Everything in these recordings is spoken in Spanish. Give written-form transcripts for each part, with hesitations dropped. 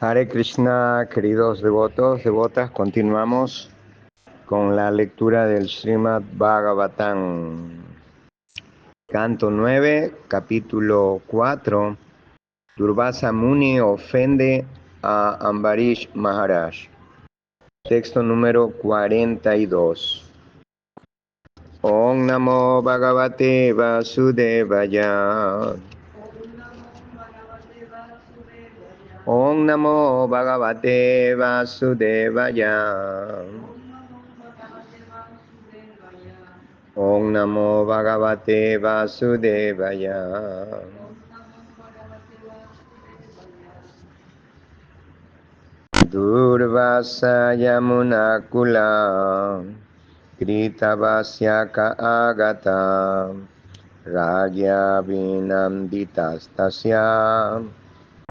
Hare Krishna, queridos devotos, devotas, continuamos con la lectura del Srimad Bhagavatam. Canto 9, capítulo 4. Durvasa Muni ofende a Ambarish Maharaj. Texto número 42. Om Namo Bhagavate Vasudevaya. Om Namo Bhagavate Vasudevaya. Om Namo Bhagavate Vasudevaya. Durvasa Yamuna Kula Kritavasyaka Agata Ragya Vinamditastasya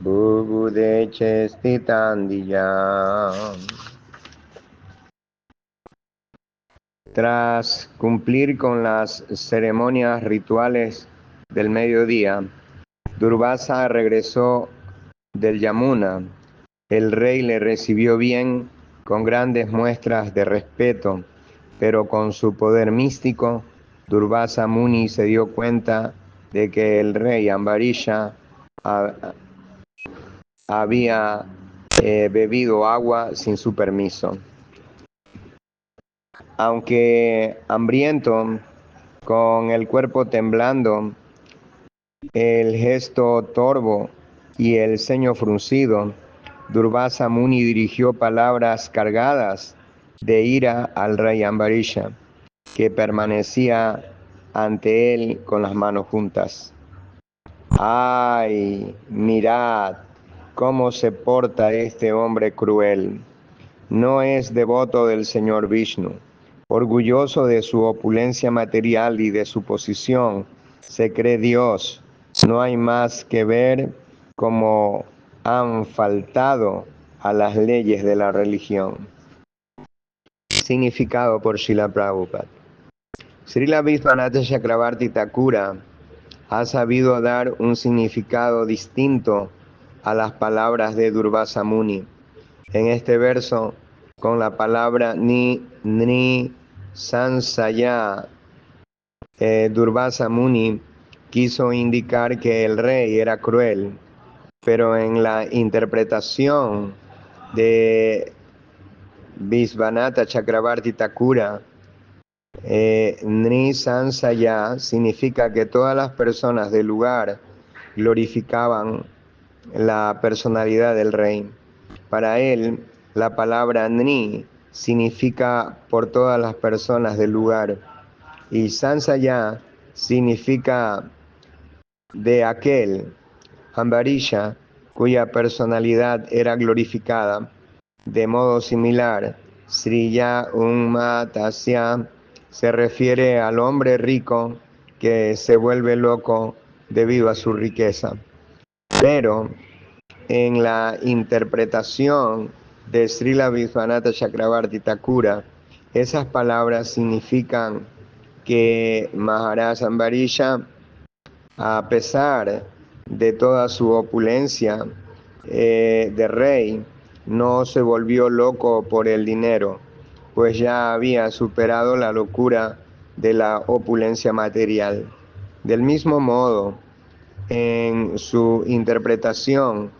Bubudeche Stitandiyam. Tras cumplir con las ceremonias rituales del mediodía, Durvasa regresó del Yamuna. El rey le recibió bien, con grandes muestras de respeto, pero con su poder místico, Durvasa Muni se dio cuenta de que el rey Ambarisha había bebido agua sin su permiso. Aunque hambriento, con el cuerpo temblando, el gesto torvo y el ceño fruncido, Durvasa Muni dirigió palabras cargadas de ira al rey Ambarisha, que permanecía ante él con las manos juntas. ¡Ay! Mirad cómo se porta este hombre cruel. No es devoto del Señor Vishnu. Orgulloso de su opulencia material y de su posición, se cree Dios. No hay más que ver cómo han faltado a las leyes de la religión. Significado por Srila Prabhupada. Srila Vishwanatha Chakravarti Thakura ha sabido dar un significado distinto a las palabras de Durvasa Muni. En este verso, con la palabra ni sansaya, Durvasa Muni quiso indicar que el rey era cruel, pero en la interpretación de Vishwanatha Chakravarti Thakura, Nri Sansaya significa que todas las personas del lugar glorificaban la personalidad del rey. Para él, la palabra Nri significa por todas las personas del lugar y Sansaya significa de aquel, Ambarisha, cuya personalidad era glorificada. De modo similar, Sriya Unmatasya se refiere al hombre rico que se vuelve loco debido a su riqueza. Pero en la interpretación de Srila Vishwanatha Chakravarti Thakura, esas palabras significan que Maharaj Ambarisha, a pesar de toda su opulencia de rey, no se volvió loco por el dinero, pues ya había superado la locura de la opulencia material. Del mismo modo, en su interpretación,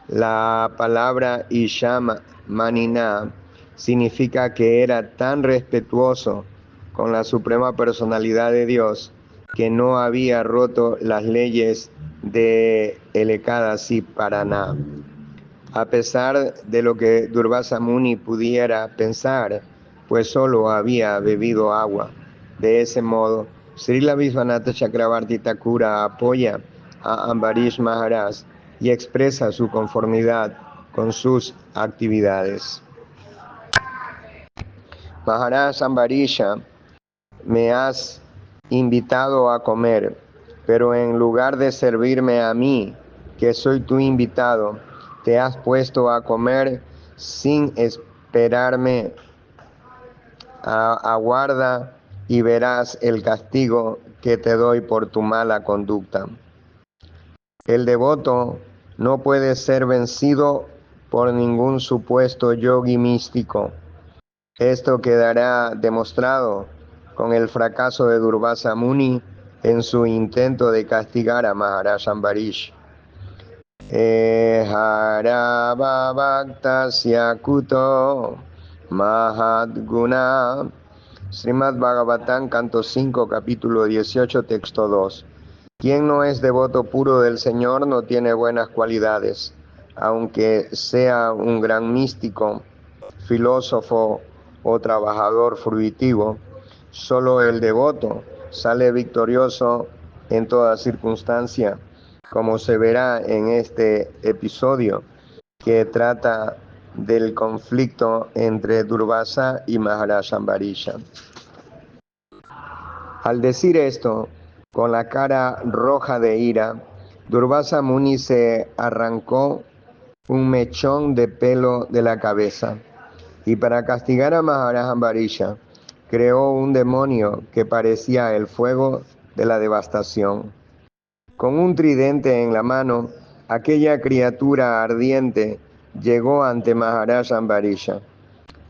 la palabra Ishama Manina significa que era tan respetuoso con la suprema personalidad de Dios que no había roto las leyes de el Ekadasi Parana. A pesar de lo que Durvasa Muni pudiera pensar, pues solo había bebido agua. De ese modo, Srila Vishwanatha Chakravarti Thakura apoya a Ambarish Maharaj y expresa su conformidad con sus actividades. Maharaj Ambarisha, me has invitado a comer, pero en lugar de servirme a mí, que soy tu invitado, te has puesto a comer sin esperarme. Aguarda y verás el castigo que te doy por tu mala conducta. El devoto no puede ser vencido por ningún supuesto yogi místico. Esto quedará demostrado con el fracaso de Durvasa Muni en su intento de castigar a Maharaj Ambarish. Harava Bhaktasya Kuto Mahatguna. Srimad Bhagavatam, canto 5, capítulo 18, texto 2. Quien no es devoto puro del Señor no tiene buenas cualidades, aunque sea un gran místico, filósofo o trabajador fruitivo. Solo el devoto sale victorioso en toda circunstancia, como se verá en este episodio que trata del conflicto entre Durvasa y Maharaj Ambarisha. Al decir esto, con la cara roja de ira, Durvasa Muni se arrancó un mechón de pelo de la cabeza y para castigar a Maharaj Ambarisha creó un demonio que parecía el fuego de la devastación. Con un tridente en la mano, aquella criatura ardiente llegó ante Maharaj Ambarisha,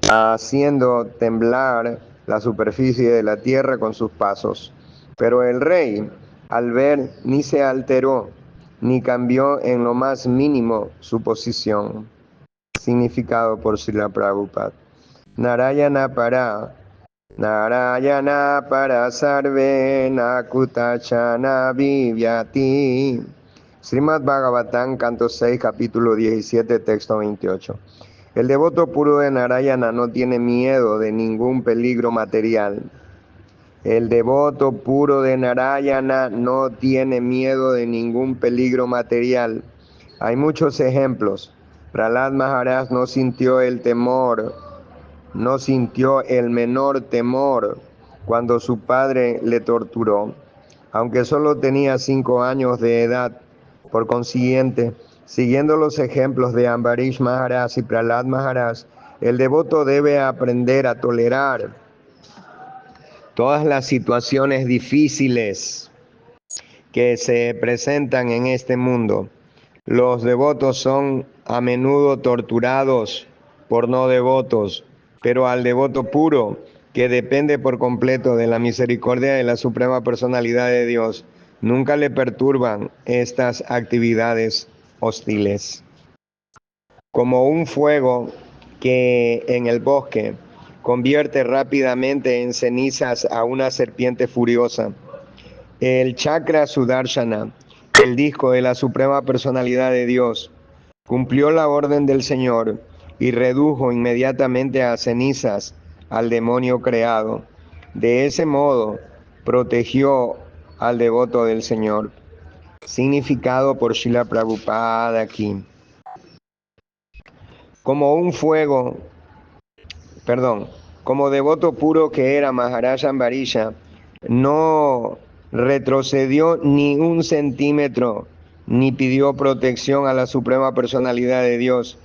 haciendo temblar la superficie de la tierra con sus pasos. Pero el rey, al ver, ni se alteró, ni cambió en lo más mínimo su posición. Significado por Srila Prabhupada. Narayana para sarve nakutachana vivyati. Srimad Bhagavatam, canto 6, capítulo 17, texto 28. El devoto puro de Narayana no tiene miedo de ningún peligro material. El devoto puro de Narayana no tiene miedo de ningún peligro material. Hay muchos ejemplos. Prahlad Maharaj no sintió el menor temor cuando su padre le torturó, aunque solo tenía 5 años de edad. Por consiguiente, siguiendo los ejemplos de Ambarish Maharaj y Prahlad Maharaj, el devoto debe aprender a tolerar todas las situaciones difíciles que se presentan en este mundo. Los devotos son a menudo torturados por no devotos, pero al devoto puro, que depende por completo de la misericordia de la Suprema Personalidad de Dios, nunca le perturban estas actividades hostiles. Como un fuego que en el bosque convierte rápidamente en cenizas a una serpiente furiosa, el chakra Sudarshana, el disco de la Suprema Personalidad de Dios, cumplió la orden del Señor y redujo inmediatamente a cenizas al demonio creado. De ese modo, protegió al devoto del Señor. Significado por Srila Prabhupada aquí. Como devoto puro que era Maharaj Ambarisha, no retrocedió ni un centímetro, ni pidió protección a la Suprema Personalidad de Dios,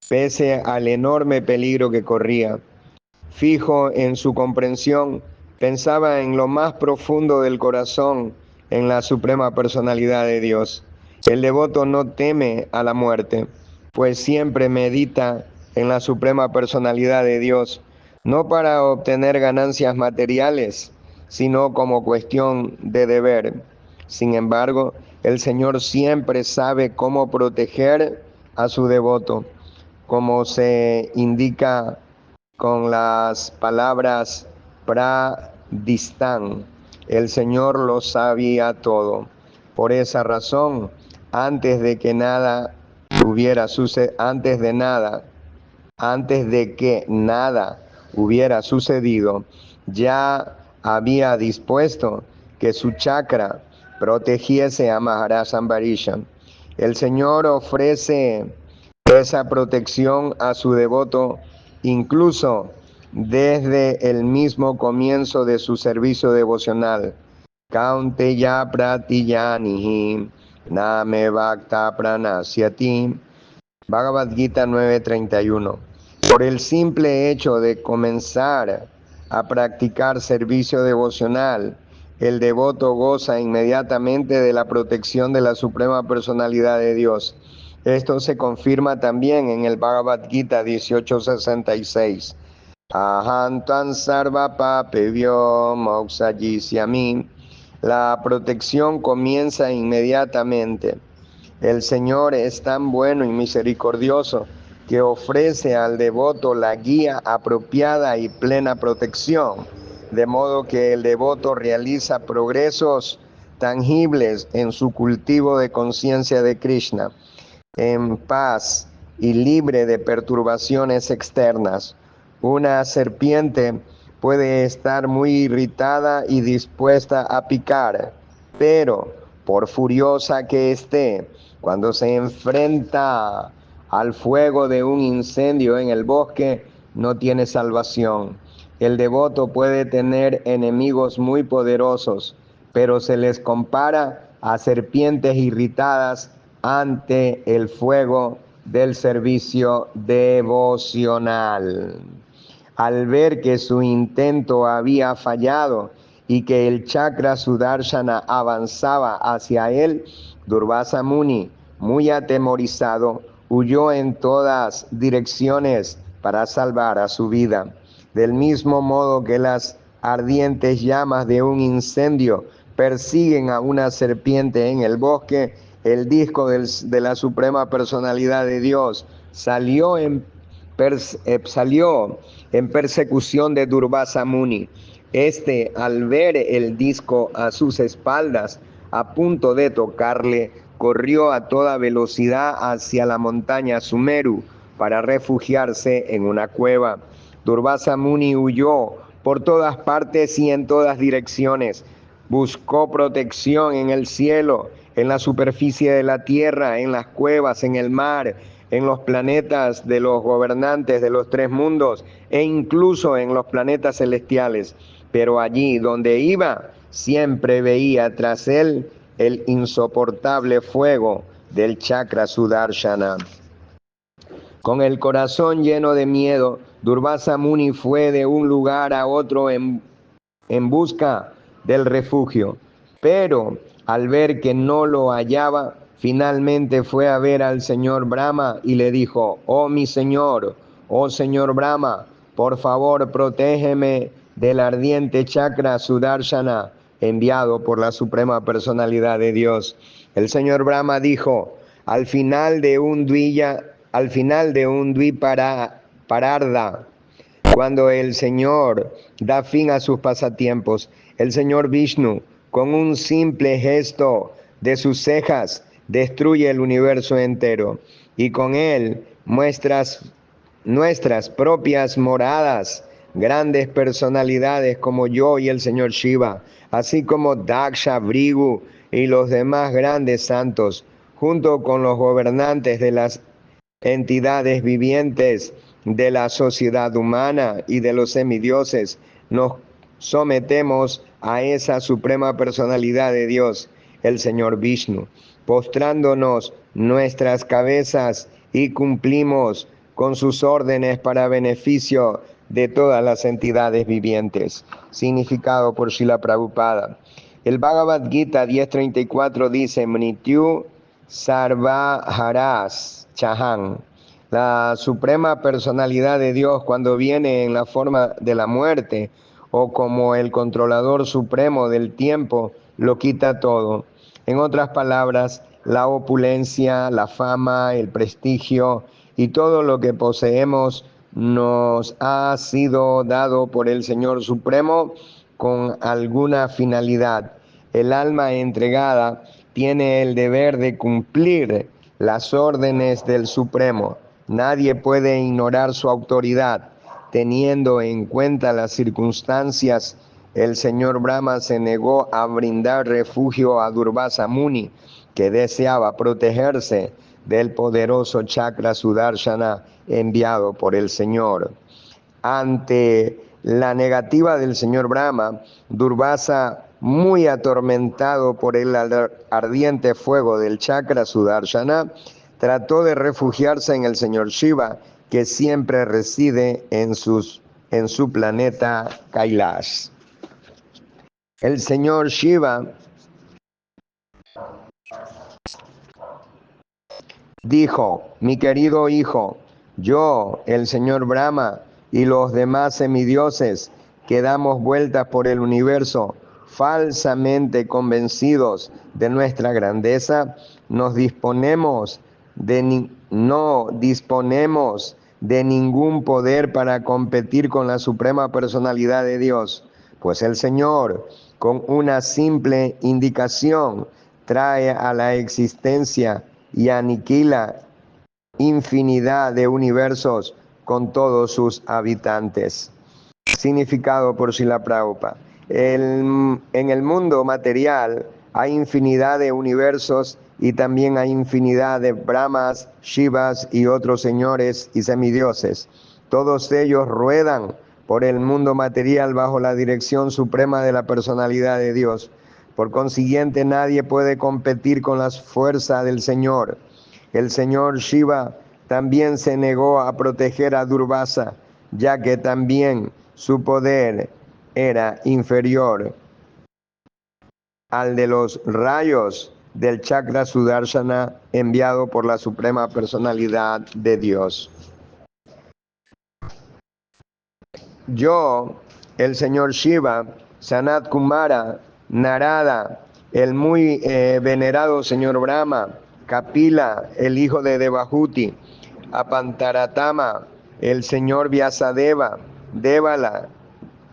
pese al enorme peligro que corría. Fijo en su comprensión, pensaba en lo más profundo del corazón, en la Suprema Personalidad de Dios. El devoto no teme a la muerte, pues siempre medita en la Suprema Personalidad de Dios, no para obtener ganancias materiales, sino como cuestión de deber. Sin embargo, el Señor siempre sabe cómo proteger a su devoto, como se indica con las palabras Pradistan. El Señor lo sabía todo. Por esa razón, antes de que nada hubiera sucedido, ya había dispuesto que su chakra protegiese a Maharaj Ambarisha. El Señor ofrece esa protección a su devoto incluso desde el mismo comienzo de su servicio devocional. Kaunteya pratiyanihi name bhakta pranasyati. Bhagavad Gita 9:31. Por el simple hecho de comenzar a practicar servicio devocional, el devoto goza inmediatamente de la protección de la Suprema Personalidad de Dios. Esto se confirma también en el Bhagavad Gita 1866. Ahantan sarva papevyo mokshayisyami. La protección comienza inmediatamente. El Señor es tan bueno y misericordioso que ofrece al devoto la guía apropiada y plena protección, de modo que el devoto realiza progresos tangibles en su cultivo de conciencia de Krishna, en paz y libre de perturbaciones externas. Una serpiente puede estar muy irritada y dispuesta a picar, pero por furiosa que esté, cuando se enfrenta al fuego de un incendio en el bosque, no tiene salvación. El devoto puede tener enemigos muy poderosos, pero se les compara a serpientes irritadas ante el fuego del servicio devocional. Al ver que su intento había fallado y que el chakra Sudarshana avanzaba hacia él, Durvasa Muni, muy atemorizado, huyó en todas direcciones para salvar a su vida. Del mismo modo que las ardientes llamas de un incendio persiguen a una serpiente en el bosque, el disco de la Suprema Personalidad de Dios salió en persecución de Durvasa Muni. Este, al ver el disco a sus espaldas, a punto de tocarle, corrió a toda velocidad hacia la montaña Sumeru para refugiarse en una cueva. Durvasa Muni huyó por todas partes y en todas direcciones. Buscó protección en el cielo, en la superficie de la tierra, en las cuevas, en el mar, en los planetas de los gobernantes de los tres mundos e incluso en los planetas celestiales. Pero allí donde iba, siempre veía tras él el insoportable fuego del chakra Sudarshana. Con el corazón lleno de miedo, Durvasa Muni fue de un lugar a otro en busca del refugio. Pero al ver que no lo hallaba, finalmente fue a ver al señor Brahma y le dijo: oh señor Brahma, por favor protégeme del ardiente chakra Sudarshana enviado por la Suprema Personalidad de Dios. El señor Brahma dijo: al final de un Dvipararda, cuando el Señor da fin a sus pasatiempos, el Señor Vishnu, con un simple gesto de sus cejas, destruye el universo entero, y con él nuestras propias moradas, grandes personalidades como yo y el Señor Shiva, así como Daksha, Brigu y los demás grandes santos, junto con los gobernantes de las entidades vivientes de la sociedad humana y de los semidioses, nos sometemos a esa suprema personalidad de Dios, el Señor Vishnu, postrándonos nuestras cabezas y cumplimos con sus órdenes para beneficio de todas las entidades vivientes. Significado por Srila Prabhupada. El Bhagavad Gita 10.34 dice: Mrityu Sarvaharas Chahan. La suprema personalidad de Dios, cuando viene en la forma de la muerte o como el controlador supremo del tiempo, lo quita todo. En otras palabras, la opulencia, la fama, el prestigio y todo lo que poseemos nos ha sido dado por el Señor Supremo con alguna finalidad. El alma entregada tiene el deber de cumplir las órdenes del Supremo. Nadie puede ignorar su autoridad. Teniendo en cuenta las circunstancias, el señor Brahma se negó a brindar refugio a Durvasa Muni, que deseaba protegerse del poderoso chakra Sudarshana enviado por el Señor. Ante la negativa del señor Brahma, Durvasa, muy atormentado por el ardiente fuego del chakra Sudarshana, trató de refugiarse en el señor Shiva, que siempre reside en su planeta Kailash. El señor Shiva Dijo, mi querido hijo, yo, el señor Brahma y los demás semidioses que damos vueltas por el universo, falsamente convencidos de nuestra grandeza, no disponemos de ningún poder para competir con la suprema personalidad de Dios, pues el Señor, con una simple indicación, trae a la existencia y aniquila infinidad de universos con todos sus habitantes. Significado por Srila Prabhupada. En el mundo material hay infinidad de universos y también hay infinidad de Brahmas, Shivas y otros señores y semidioses. Todos ellos ruedan por el mundo material bajo la dirección suprema de la personalidad de Dios. Por consiguiente, nadie puede competir con las fuerzas del Señor. El señor Shiva también se negó a proteger a Durvasa, ya que también su poder era inferior al de los rayos del chakra Sudarshana enviado por la Suprema Personalidad de Dios. Yo, el señor Shiva, Sanat Kumara, Narada, el muy venerado señor Brahma, Kapila, el hijo de Devahuti, Apantaratama, el señor Vyasadeva, Devala,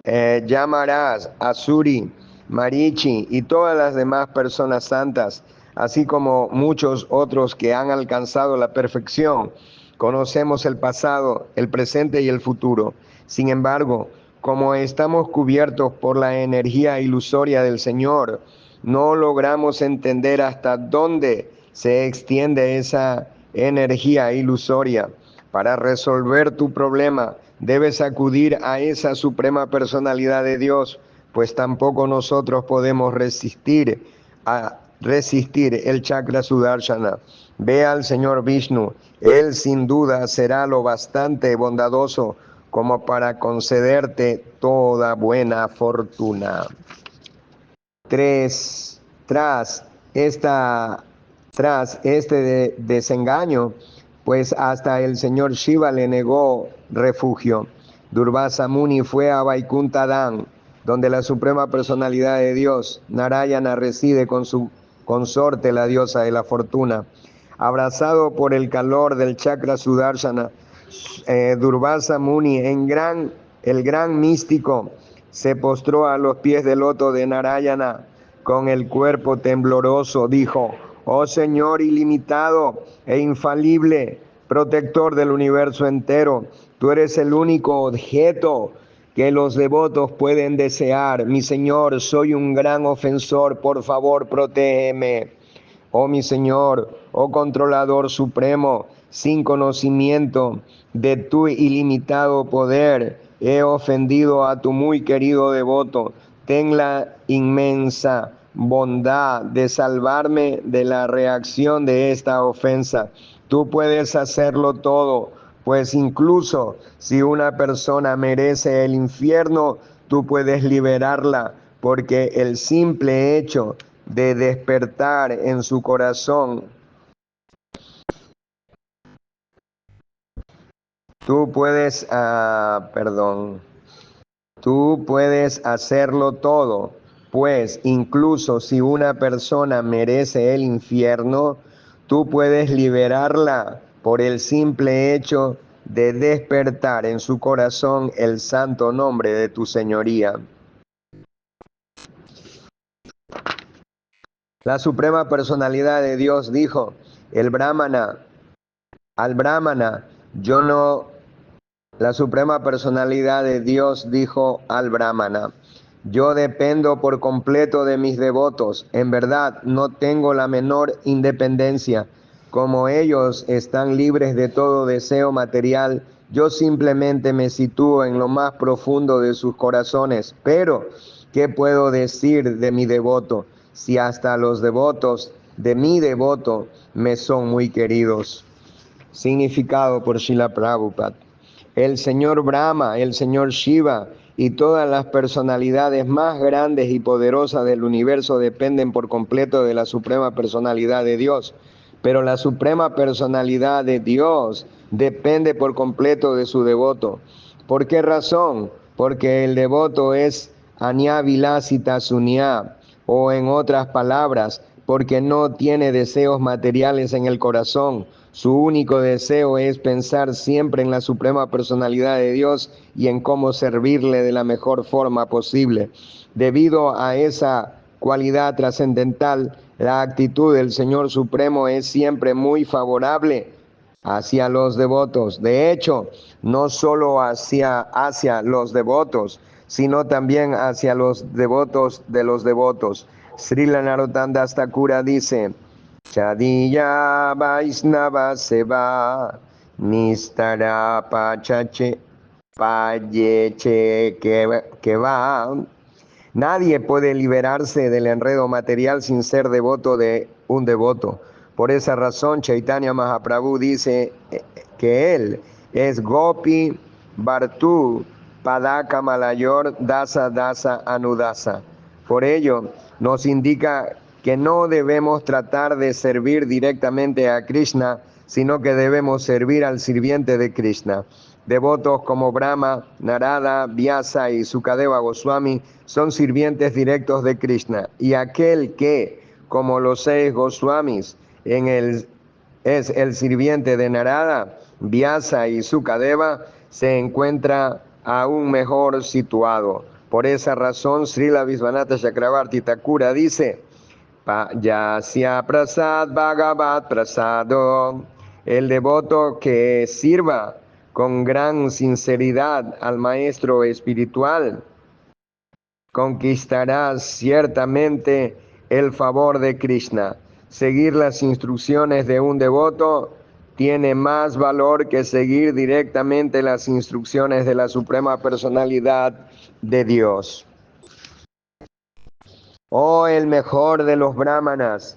Yamaraj, Asuri, Marichi y todas las demás personas santas, así como muchos otros que han alcanzado la perfección. Conocemos el pasado, el presente y el futuro. Sin embargo, como estamos cubiertos por la energía ilusoria del Señor, no logramos entender hasta dónde se extiende esa energía ilusoria. Para resolver tu problema, debes acudir a esa suprema personalidad de Dios, pues tampoco nosotros podemos resistir el chakra Sudarshana. Ve al Señor Vishnu, Él sin duda será lo bastante bondadoso como para concederte toda buena fortuna. 3. Tras este desengaño, pues hasta el señor Shiva le negó refugio. Durvasa Muni fue a Vaikuntha Dham, donde la suprema personalidad de Dios, Narayana, reside con su consorte, la diosa de la fortuna. Abrazado por el calor del chakra Sudarshana, Durvasa Muni, el gran místico, se postró a los pies del loto de Narayana. Con el cuerpo tembloroso dijo: oh Señor ilimitado e infalible, protector del universo entero, tú eres el único objeto que los devotos pueden desear. Mi Señor, soy un gran ofensor, por favor, protégeme. Oh mi Señor, oh controlador supremo, sin conocimiento de tu ilimitado poder, he ofendido a tu muy querido devoto. Ten la inmensa bondad de salvarme de la reacción de esta ofensa. Tú puedes hacerlo todo, pues incluso si una persona merece el infierno, tú puedes liberarla, porque el simple hecho de despertar en su corazón, tú puedes, tú puedes hacerlo todo, pues incluso si una persona merece el infierno, tú puedes liberarla por el simple hecho de despertar en su corazón el santo nombre de tu señoría. La suprema personalidad de Dios dijo: al Brahmana, yo no. La suprema personalidad de Dios dijo al Brahmana: yo dependo por completo de mis devotos. En verdad, no tengo la menor independencia. Como ellos están libres de todo deseo material, yo simplemente me sitúo en lo más profundo de sus corazones. Pero, ¿qué puedo decir de mi devoto si hasta los devotos de mi devoto me son muy queridos? Significado por Srila Prabhupada. El señor Brahma, el señor Shiva y todas las personalidades más grandes y poderosas del universo dependen por completo de la suprema personalidad de Dios. pero la suprema personalidad de Dios depende por completo de su devoto. ¿Por qué razón? Porque el devoto es Anya Vilasita Sunya, o en otras palabras, porque no tiene deseos materiales en el corazón. Su único deseo es pensar siempre en la suprema personalidad de Dios y en cómo servirle de la mejor forma posible. Debido a esa cualidad trascendental, la actitud del Señor Supremo es siempre muy favorable hacia los devotos. De hecho, no solo hacia los devotos, sino también hacia los devotos de los devotos. Srila Narottam Das Thakura dice: Chadiya Vaisnava Seva Nistara Pachache Payeche que va. Nadie puede liberarse del enredo material sin ser devoto de un devoto. Por esa razón, Chaitanya Mahaprabhu dice que él es Gopi Bhartu Padaka Malayor Dasa Dasa Anudasa. Por ello, nos indica que no debemos tratar de servir directamente a Krishna, sino que debemos servir al sirviente de Krishna. Devotos como Brahma, Narada, Vyasa y Sukadeva Goswami son sirvientes directos de Krishna, y aquel que, como los 6 Goswamis, es el sirviente de Narada, Vyasa y Sukadeva, se encuentra aún mejor situado. Por esa razón, Srila Visvanatha Chakravarti Thakura dice: Yasya Prasad Bhagavat Prasado. El devoto que sirva con gran sinceridad al maestro espiritual conquistará ciertamente el favor de Krishna. Seguir las instrucciones de un devoto tiene más valor que seguir directamente las instrucciones de la Suprema Personalidad de Dios. Oh, el mejor de los brahmanas,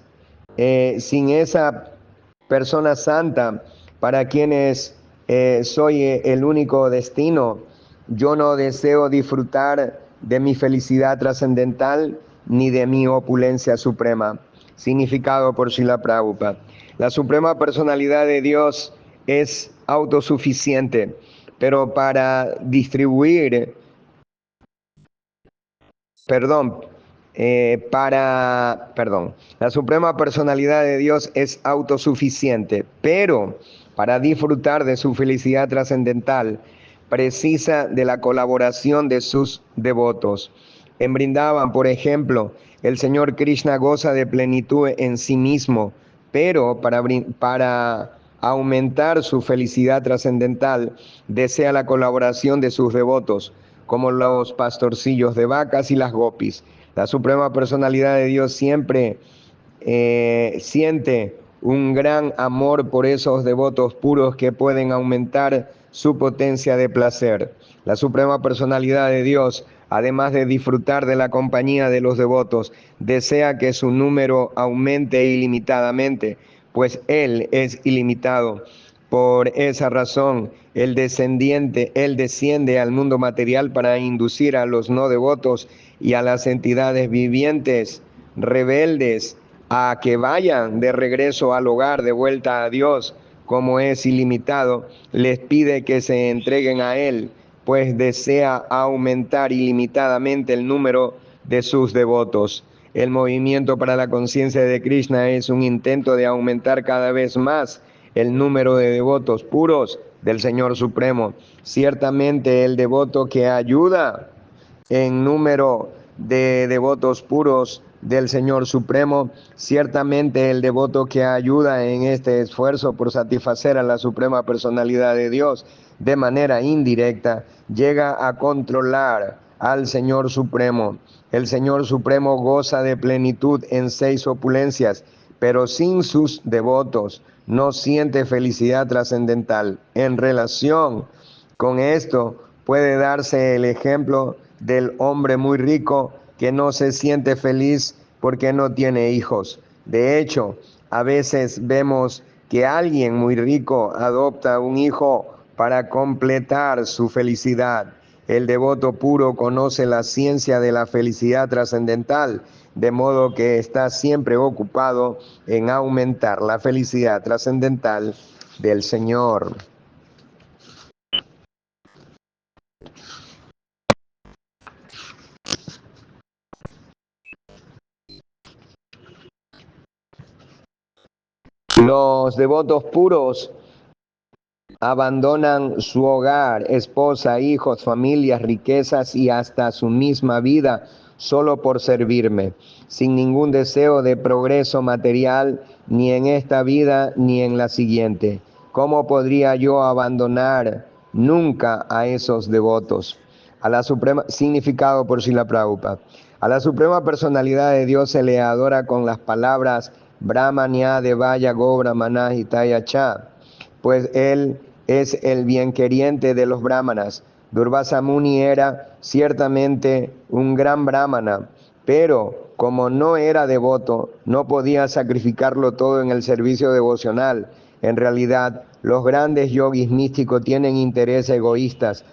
sin esa persona santa para quienes soy el único destino, yo no deseo disfrutar de mi felicidad trascendental ni de mi opulencia suprema. Significado por Srila Prabhupada. La suprema personalidad de Dios es autosuficiente, pero para distribuir, la suprema personalidad de Dios es autosuficiente, pero para disfrutar de su felicidad trascendental, precisa de la colaboración de sus devotos. En Vrindavan, por ejemplo, el Señor Krishna goza de plenitud en sí mismo, pero para aumentar su felicidad trascendental, desea la colaboración de sus devotos, como los pastorcillos de vacas y las gopis. La suprema personalidad de Dios siempre siente un gran amor por esos devotos puros que pueden aumentar su potencia de placer. La suprema personalidad de Dios, además de disfrutar de la compañía de los devotos, desea que su número aumente ilimitadamente, pues Él es ilimitado. Por esa razón, él desciende al mundo material para inducir a los no devotos y a las entidades vivientes rebeldes a que vayan de regreso al hogar, de vuelta a Dios. Como es ilimitado, les pide que se entreguen a Él, pues desea aumentar ilimitadamente el número de sus devotos. El movimiento para la conciencia de Krishna es un intento de aumentar cada vez más el número de devotos puros del Señor Supremo. Ciertamente el devoto que ayuda en número de devotos puros del Señor Supremo, ciertamente el devoto que ayuda en este esfuerzo por satisfacer a la Suprema Personalidad de Dios de manera indirecta, llega a controlar al Señor Supremo. El Señor Supremo goza de plenitud en 6 opulencias, pero sin sus devotos no siente felicidad trascendental. En relación con esto, puede darse el ejemplo del hombre muy rico que no se siente feliz porque no tiene hijos. De hecho, a veces vemos que alguien muy rico adopta un hijo para completar su felicidad. El devoto puro conoce la ciencia de la felicidad trascendental de modo que está siempre ocupado en aumentar la felicidad trascendental del Señor. Los devotos puros abandonan su hogar, esposa, hijos, familias, riquezas y hasta su misma vida solo por servirme, sin ningún deseo de progreso material ni en esta vida ni en la siguiente. ¿Cómo podría yo abandonar nunca a esos devotos? A la suprema, significado por Srila Prabhupada. A la suprema personalidad de Dios se le adora con las palabras Brahmanya Devaya Go Brahmana Hitaya Cha, pues él es el bienqueriente de los brahmanas. Durvasa Muni era ciertamente un gran brahmana, pero como no era devoto, no podía sacrificarlo todo en el servicio devocional. En realidad, los grandes yogis místicos tienen intereses egoístas.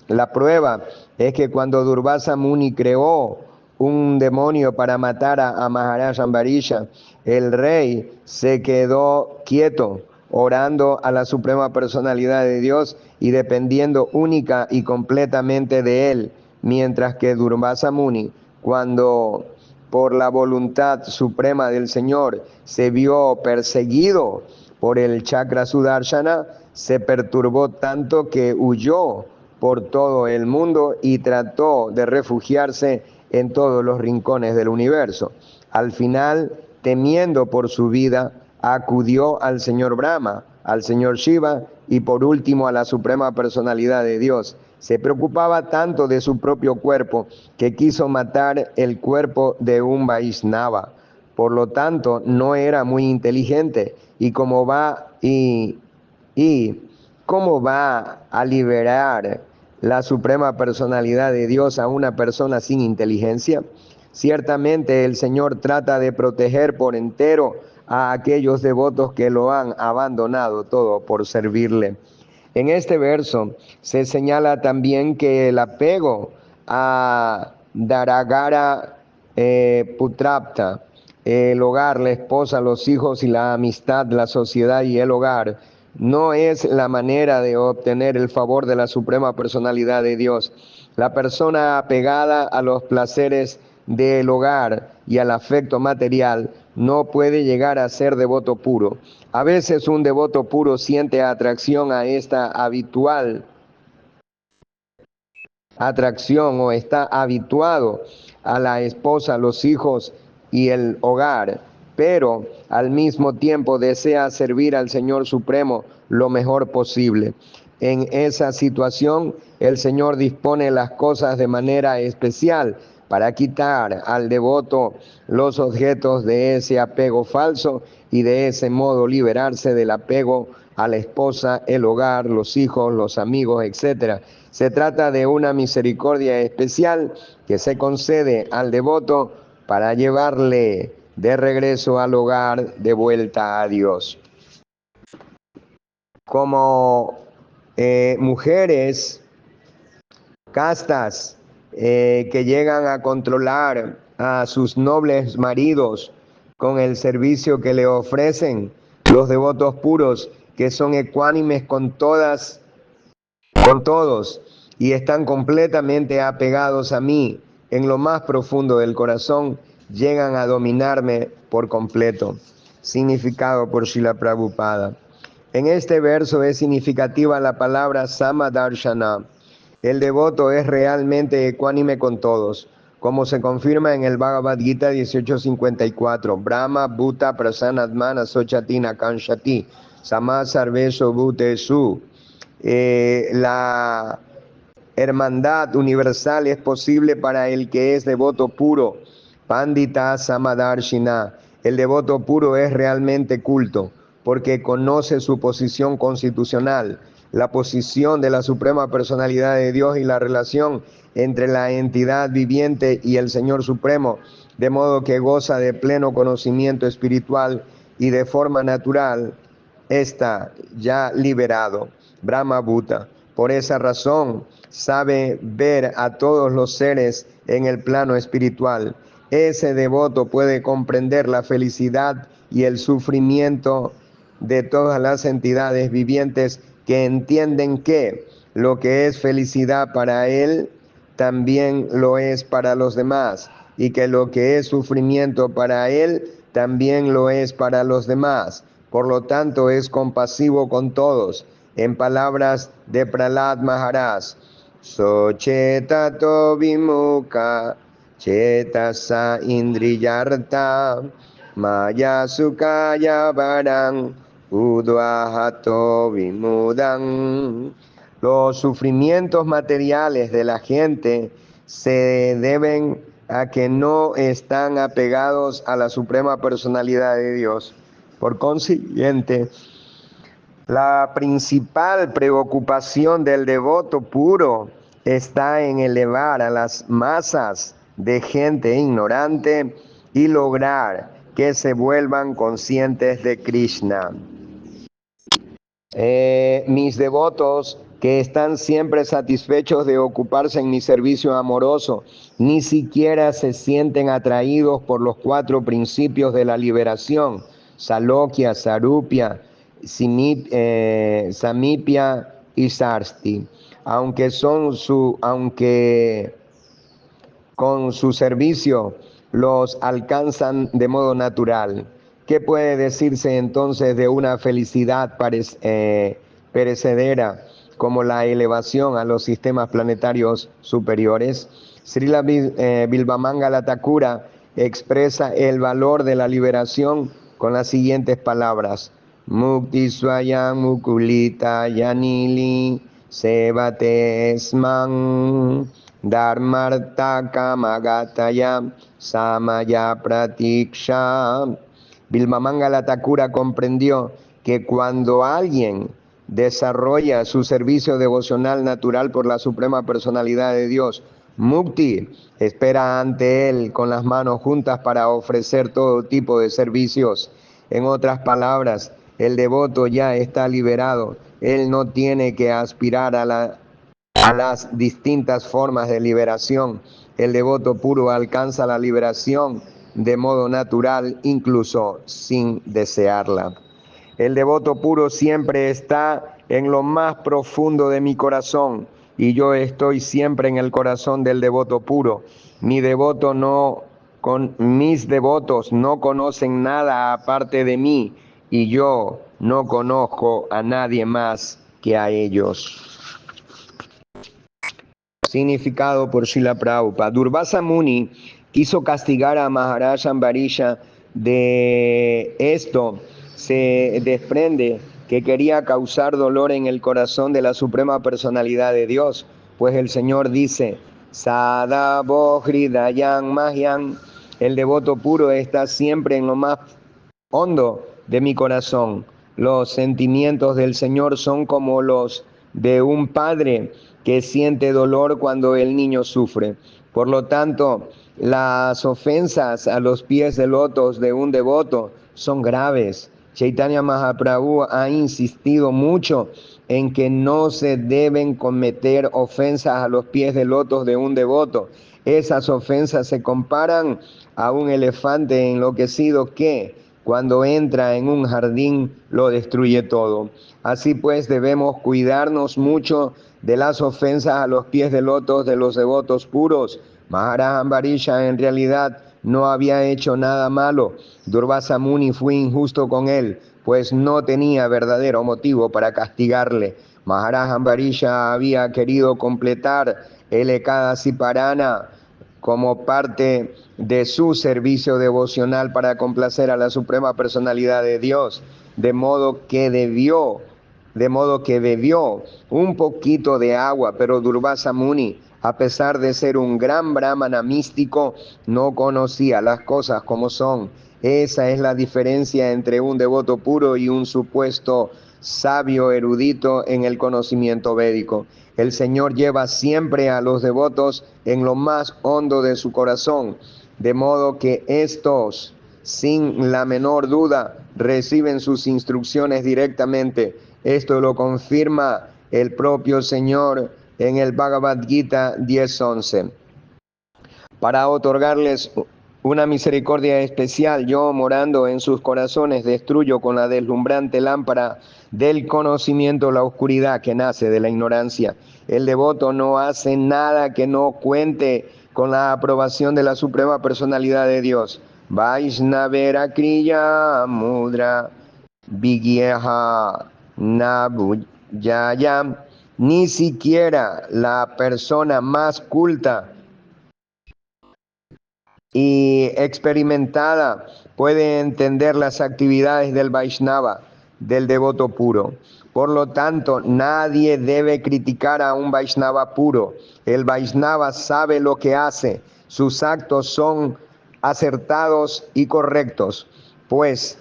La prueba es que cuando Durvasa Muni creó un demonio para matar a Maharaj Ambarisha, el rey se quedó quieto, orando a la suprema personalidad de Dios y dependiendo única y completamente de él, mientras que Durvasa Muni, cuando por la voluntad suprema del Señor se vio perseguido por el chakra Sudarshana, se perturbó tanto que huyó por todo el mundo y trató de refugiarse en todos los rincones del universo. Al final, temiendo por su vida, acudió al señor Brahma, al señor Shiva y por último a la suprema personalidad de Dios. Se preocupaba tanto de su propio cuerpo que quiso matar el cuerpo de un Vaishnava. Por lo tanto, no era muy inteligente y cómo va a liberar la suprema personalidad de Dios a una persona sin inteligencia. Ciertamente el Señor trata de proteger por entero a aquellos devotos que lo han abandonado todo por servirle. En este verso se señala también que el apego a Daragara Putrapta, el hogar, la esposa, los hijos y la amistad, la sociedad y el hogar, no es la manera de obtener el favor de la suprema personalidad de Dios. La persona apegada a los placeres del hogar y al afecto material no puede llegar a ser devoto puro. A veces un devoto puro siente atracción a esta habitual atracción o está habituado a la esposa, los hijos y el hogar, pero al mismo tiempo desea servir al Señor Supremo lo mejor posible. En esa situación, el Señor dispone las cosas de manera especial para quitar al devoto los objetos de ese apego falso y de ese modo liberarse del apego a la esposa, el hogar, los hijos, los amigos, etc. Se trata de una misericordia especial que se concede al devoto para llevarle de regreso al hogar, de vuelta a Dios. Como mujeres castas que llegan a controlar a sus nobles maridos con el servicio que le ofrecen, los devotos puros que son ecuánimes con todos y están completamente apegados a mí en lo más profundo del corazón, llegan a dominarme por completo. Significado por Srila Prabhupada. En este verso es significativa la palabra Samadarshana. El devoto es realmente ecuánime con todos, como se confirma en el Bhagavad Gita 1854. Brahma Bhuta Prasanatmana Sochatina Kanshati Sama Sarveso Bhutesu. La hermandad universal es posible para el que es devoto puro. Pandita Samadarshina. El devoto puro es realmente culto, porque conoce su posición constitucional, la posición de la suprema personalidad de Dios y la relación entre la entidad viviente y el Señor Supremo, de modo que goza de pleno conocimiento espiritual y de forma natural está ya liberado. Brahma Bhuta. Por esa razón, sabe ver a todos los seres en el plano espiritual ese devoto puede comprender la felicidad y el sufrimiento de todas las entidades vivientes que entienden que lo que es felicidad para él también lo es para los demás, y que lo que es sufrimiento para él también lo es para los demás. Por lo tanto, es compasivo con todos. En palabras de Prahlad Maharaj, Sochetato vimuka chetasa indriyarta maya sukaya varang udvahato vimudang. Los sufrimientos materiales de la gente se deben a que no están apegados a la suprema personalidad de Dios. Por consiguiente, la principal preocupación del devoto puro está en elevar a las masas de gente ignorante y lograr que se vuelvan conscientes de Krishna. Mis devotos que están siempre satisfechos de ocuparse en mi servicio amoroso, ni siquiera se sienten atraídos por los 4 principios de la liberación: Salokya, Sarupya, Samipya y Sarsti, aunque con su servicio los alcanzan de modo natural. ¿Qué puede decirse entonces de una felicidad perecedera como la elevación a los sistemas planetarios superiores? Srila Bilvamangala Thakura expresa el valor de la liberación con las siguientes palabras: Mukti Swayam Mukulita Yanili Sevate Sman Dharmartha Kamagataya Samaya Pratiksha. Bilvamangala Thakura comprendió que cuando alguien desarrolla su servicio devocional natural por la Suprema Personalidad de Dios, Mukti espera ante él con las manos juntas para ofrecer todo tipo de servicios. En otras palabras, el devoto ya está liberado. Él no tiene que aspirar a las distintas formas de liberación. El devoto puro alcanza la liberación de modo natural, incluso sin desearla. El devoto puro siempre está en lo más profundo de mi corazón, y yo estoy siempre en el corazón del devoto puro. Mis devotos no conocen nada aparte de mí, y yo no conozco a nadie más que a ellos. Significado por Srila Prabhupada. Durvasa Muni quiso castigar a Maharaj Ambarisha. De esto se desprende que quería causar dolor en el corazón de la Suprema Personalidad de Dios, pues el Señor dice: Sadavo Hridayam Mahyam, el devoto puro está siempre en lo más hondo de mi corazón. Los sentimientos del Señor son como los de un padre que siente dolor cuando el niño sufre. Por lo tanto, las ofensas a los pies de lotos de un devoto son graves. Chaitanya Mahaprabhu ha insistido mucho en que no se deben cometer ofensas a los pies de lotos de un devoto. Esas ofensas se comparan a un elefante enloquecido que, cuando entra en un jardín, lo destruye todo. Así pues, debemos cuidarnos mucho de las ofensas a los pies de lotos de los devotos puros. Maharaj Ambarisha en realidad no había hecho nada malo. Durvasa Muni fue injusto con él, pues no tenía verdadero motivo para castigarle. Maharaj Ambarisha había querido completar el Ekadasi Parana como parte de su servicio devocional para complacer a la Suprema Personalidad de Dios, de modo que bebió un poquito de agua, pero Durvasa Muni, a pesar de ser un gran brahmana místico, no conocía las cosas como son. Esa es la diferencia entre un devoto puro y un supuesto sabio erudito en el conocimiento védico. El Señor lleva siempre a los devotos en lo más hondo de su corazón, de modo que estos, sin la menor duda, reciben sus instrucciones directamente. Esto lo confirma el propio Señor en el Bhagavad Gita 10:11. Para otorgarles una misericordia especial. Yo, morando en sus corazones, destruyo con la deslumbrante lámpara del conocimiento la oscuridad que nace de la ignorancia. El devoto no hace nada que no cuente con la aprobación de la suprema personalidad de Dios. Vaishnavera Kriya Mudra Vigyeha Nabuyaya. Ni siquiera la persona más culta y experimentada puede entender las actividades del Vaishnava, del devoto puro. Por lo tanto, nadie debe criticar a un Vaishnava puro. El Vaishnava sabe lo que hace. Sus actos son acertados y correctos, pues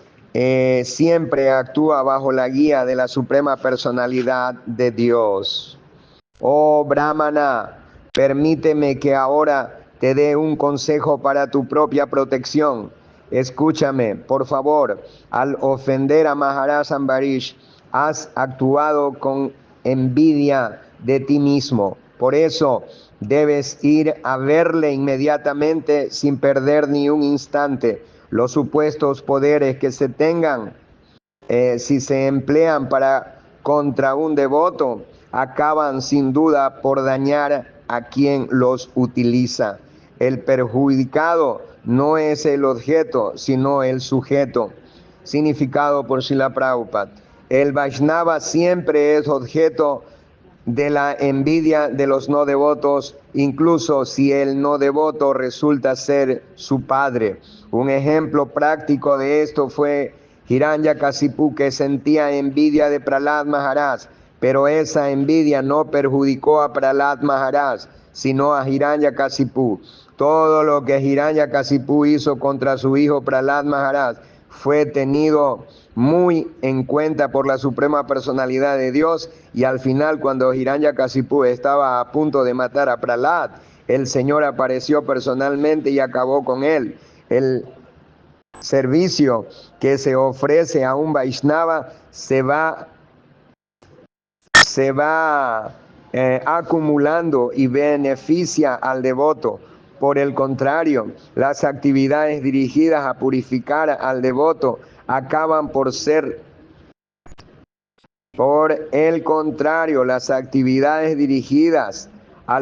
siempre actúa bajo la guía de la suprema personalidad de Dios. Oh Brahmana, permíteme que ahora te dé un consejo para tu propia protección. Escúchame, por favor. Al ofender a Maharaj Ambarish, has actuado con envidia de ti mismo. Por eso debes ir a verle inmediatamente sin perder ni un instante. Los supuestos poderes que se tengan, si se emplean contra un devoto, acaban sin duda por dañar a quien los utiliza. El perjudicado no es el objeto, sino el sujeto. Significado por Srila Prabhupada. El Vaishnava siempre es objeto de la envidia de los no devotos, incluso si el no devoto resulta ser su padre. Un ejemplo práctico de esto fue Hiranyakasipu, que sentía envidia de Prahlad Maharaj, pero esa envidia no perjudicó a Prahlad Maharaj, sino a Hiranyakasipu. Todo lo que Hiranyakasipu hizo contra su hijo Prahlad Maharaj fue tenido muy en cuenta por la suprema personalidad de Dios, y al final, cuando Hiranyakasipu estaba a punto de matar a Prahlad, el Señor apareció personalmente y acabó con él. El servicio que se ofrece a un Vaishnava se va acumulando y beneficia al devoto. Por el contrario, las actividades dirigidas a purificar al devoto acaban por ser... Por el contrario, las actividades dirigidas a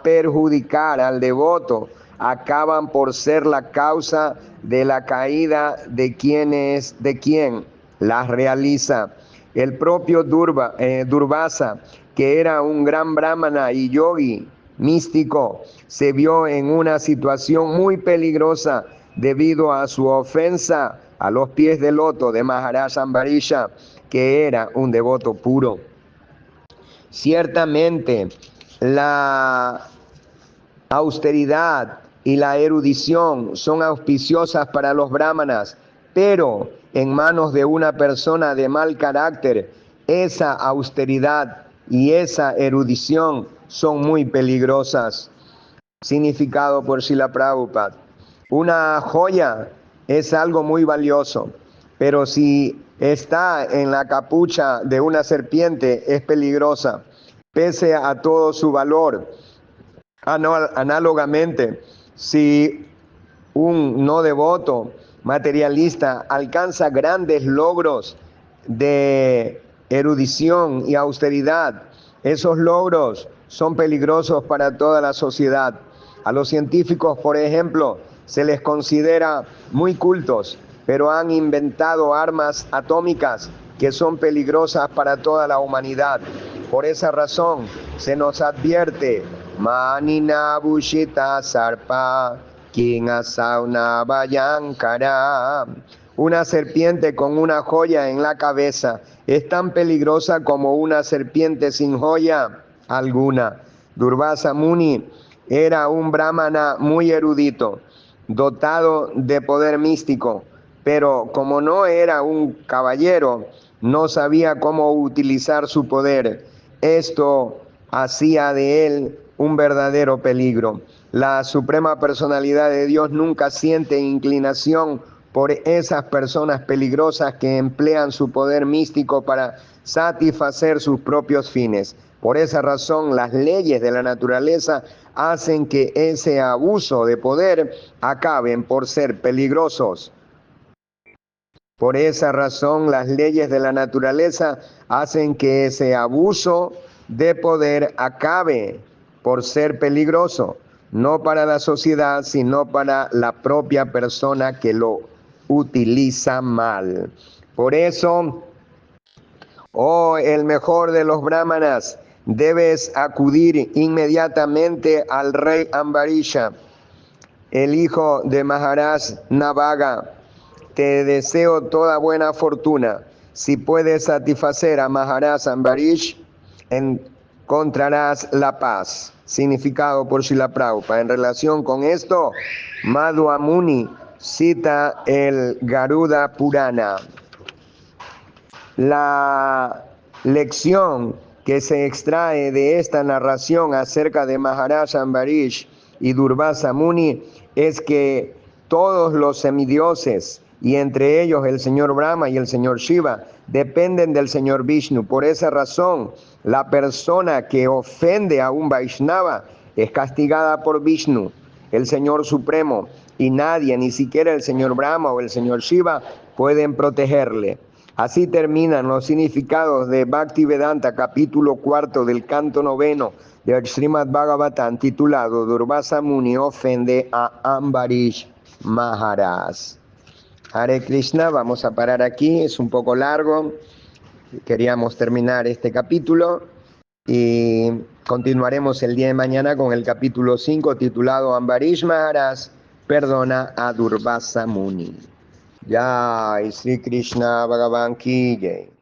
perjudicar al devoto acaban por ser la causa de la caída de quien las realiza. El propio Durvasa, que era un gran brahmana y yogi místico, se vio en una situación muy peligrosa debido a su ofensa a los pies del loto de Maharaj Ambarisha, que era un devoto puro. Ciertamente, la austeridad y la erudición son auspiciosas para los brahmanas, pero en manos de una persona de mal carácter, esa austeridad y esa erudición son muy peligrosas. Significado por Srila Prabhupada. Una joya es algo muy valioso, pero si está en la capucha de una serpiente es peligrosa, pese a todo su valor. Análogamente, si un no devoto materialista alcanza grandes logros de erudición y austeridad, esos logros son peligrosos para toda la sociedad. A los científicos, por ejemplo, se les considera muy cultos, pero han inventado armas atómicas que son peligrosas para toda la humanidad. Por esa razón, se nos advierte: Manina Bushita Sarpa, King Sauna Vayankara. Una serpiente con una joya en la cabeza es tan peligrosa como una serpiente sin joya alguna. Durvasa Muni era un brahmana muy erudito, dotado de poder místico, pero como no era un caballero, no sabía cómo utilizar su poder. Esto hacía de él un verdadero peligro. La suprema personalidad de Dios nunca siente inclinación por esas personas peligrosas que emplean su poder místico para satisfacer sus propios fines. Por esa razón, las leyes de la naturaleza hacen que ese abuso de poder acaben por ser peligrosos. Por esa razón, las leyes de la naturaleza hacen que ese abuso de poder acabe por ser peligroso, no para la sociedad, sino para la propia persona que lo utiliza mal. Por eso, oh, el mejor de los brahmanas, debes acudir inmediatamente al rey Ambarisha, el hijo de Maharaj Navaga. Te deseo toda buena fortuna. Si puedes satisfacer a Maharaj Ambarish, encontrarás la paz. Significado por Srila Prabhupada. En relación con esto, Madhva Muni cita el Garuda Purana. La lección que se extrae de esta narración acerca de Maharaj Ambarish y Durvasa Muni es que todos los semidioses, y entre ellos el señor Brahma y el señor Shiva, dependen del señor Vishnu. Por esa razón, la persona que ofende a un Vaishnava es castigada por Vishnu, el Señor Supremo, y nadie, ni siquiera el señor Brahma o el señor Shiva, pueden protegerle. Así terminan los significados de Bhaktivedanta, capítulo 4 del canto 9 de Srimad Bhagavatam, titulado Durvasa Muni ofende a Ambarish Maharaj. Hare Krishna, vamos a parar aquí, es un poco largo, queríamos terminar este capítulo y continuaremos el día de mañana con el capítulo 5 titulado Ambarish Maharaj perdona a Durvasa Muni. Jai Sri Krishna Bhagavan Ki Jai.